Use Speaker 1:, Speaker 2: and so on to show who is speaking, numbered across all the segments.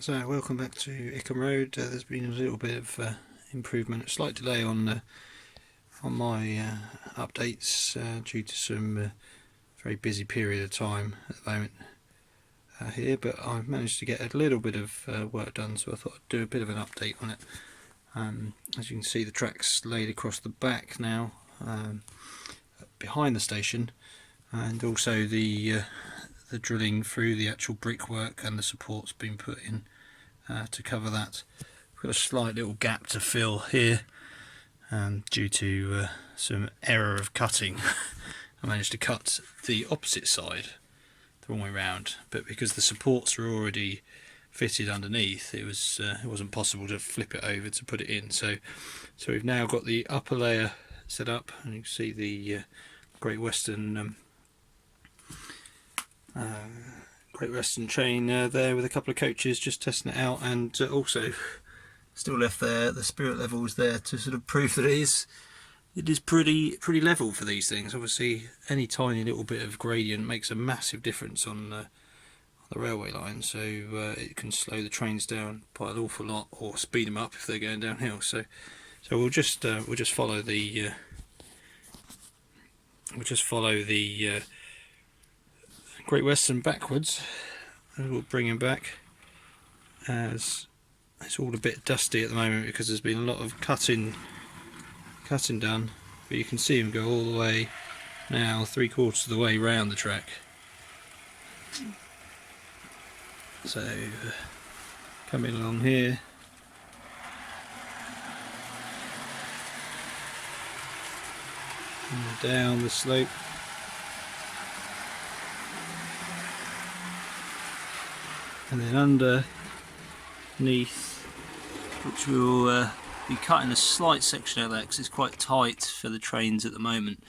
Speaker 1: So welcome back to Ickham Road. There's been a little bit of improvement, a slight delay on my updates due to some very busy period of time at the moment here, but I've managed to get a little bit of work done, so I thought I'd do a bit of an update on it. As you can see, the track's laid across the back now, behind the station, and also the drilling through the actual brickwork and the supports been put in to cover that. We've got a slight little gap to fill here due to some error of cutting. I managed to cut the opposite side the wrong way round, but because the supports were already fitted underneath, it wasn't possible to flip it over to put it in. So we've now got the upper layer set up, and you can see the Great Western chain there with a couple of coaches just testing it out, and also still left there the spirit levels there to sort of prove that it is pretty level for these things. Obviously any tiny little bit of gradient makes a massive difference on the railway line, so it can slow the trains down by an awful lot or speed them up if they're going downhill. So we'll just follow the Great Western backwards, and we'll bring him back, as it's all a bit dusty at the moment because there's been a lot of cutting done, but you can see him go all the way now, 3/4 of the way round the track. So coming along here, and down the slope, and then underneath, which will be cutting a slight section of that because it's quite tight for the trains at the moment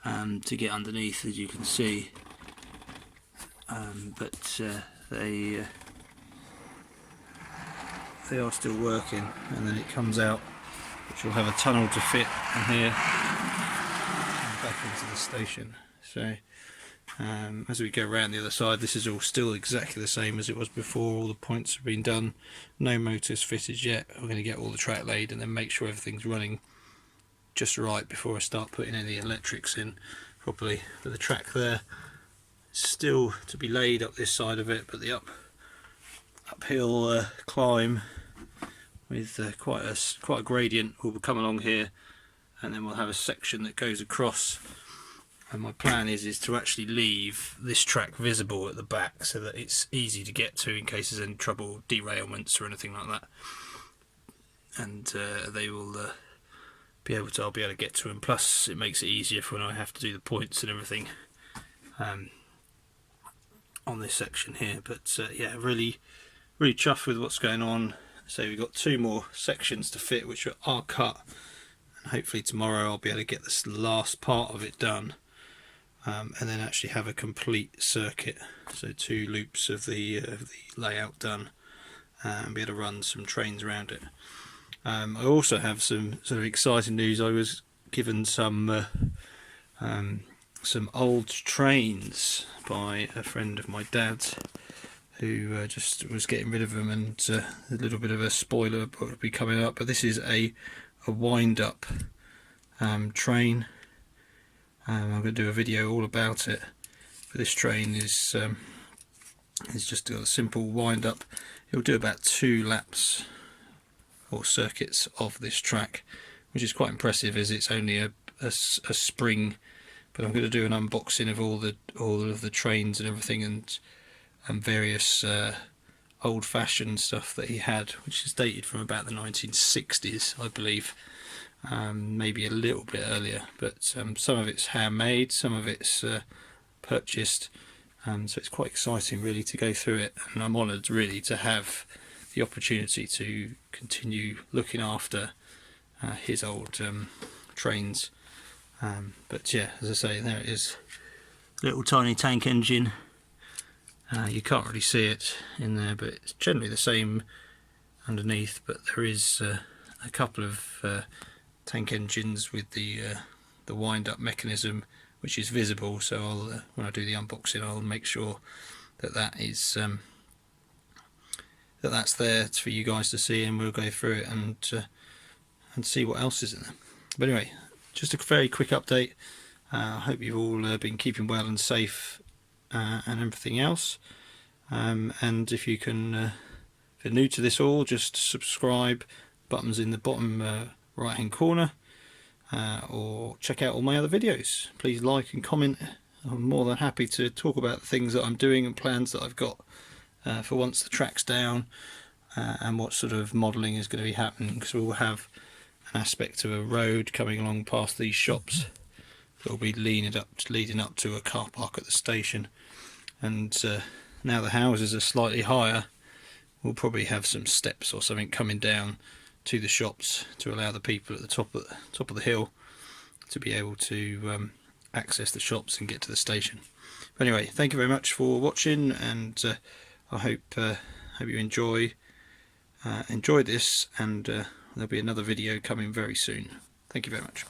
Speaker 1: to get underneath, as you can see, but they are still working, and then it comes out, which will have a tunnel to fit in here and back into the station. So as we go around the other side, this is all still exactly the same as it was before. All the points have been done, no motors fitted yet. We're going to get all the track laid and then make sure everything's running just right before I start putting any electrics in properly. But the track there is still to be laid up this side of it, but the uphill climb with quite a gradient will come along here, and then we'll have a section that goes across. And my plan is to actually leave this track visible at the back so that it's easy to get to in case there's any trouble, derailments or anything like that. And they will I'll be able to get to them. Plus it makes it easier for when I have to do the points and everything on this section here. But yeah, really chuffed with what's going on. So we've got 2 more sections to fit, which are cut, and hopefully tomorrow I'll be able to get this last part of it done. And then actually have a complete circuit, so 2 loops of the layout done, and be able to run some trains around it. I also have some sort of exciting news. I was given some old trains by a friend of my dad's, who just was getting rid of them, and a little bit of a spoiler will be coming up. But this is a wind-up train. I'm going to do a video all about it. But this train is just a simple wind up. It'll do about 2 laps or circuits of this track, which is quite impressive as it's only a spring. But I'm going to do an unboxing of all of the trains and everything, and various old-fashioned stuff that he had, which is dated from about the 1960s, I believe. Maybe a little bit earlier, but some of it's handmade, some of it's purchased, so it's quite exciting really to go through it, and I'm honoured really to have the opportunity to continue looking after his old trains. But yeah, as I say, there it is, little tiny tank engine. You can't really see it in there, but it's generally the same underneath, but there is a couple of tank engines with the wind-up mechanism, which is visible. So when I do the unboxing, I'll make sure that is that's there for you guys to see, and we'll go through it and see what else is in there. But anyway, just a very quick update. I hope you've all been keeping well and safe and everything else. And if you can, if you're new to this all, just subscribe. Buttons in the bottom right hand corner, or check out all my other videos. Please like and comment. I'm more than happy to talk about the things that I'm doing and plans that I've got for once the track's down, and what sort of modelling is going to be happening, because we'll have an aspect of a road coming along past these shops that will be leading up to a car park at the station. And now the houses are slightly higher, we'll probably have some steps or something coming down to the shops to allow the people at the top of the hill to be able to access the shops and get to the station. But anyway, thank you very much for watching, and I hope you enjoyed this, and there'll be another video coming very soon. Thank you very much.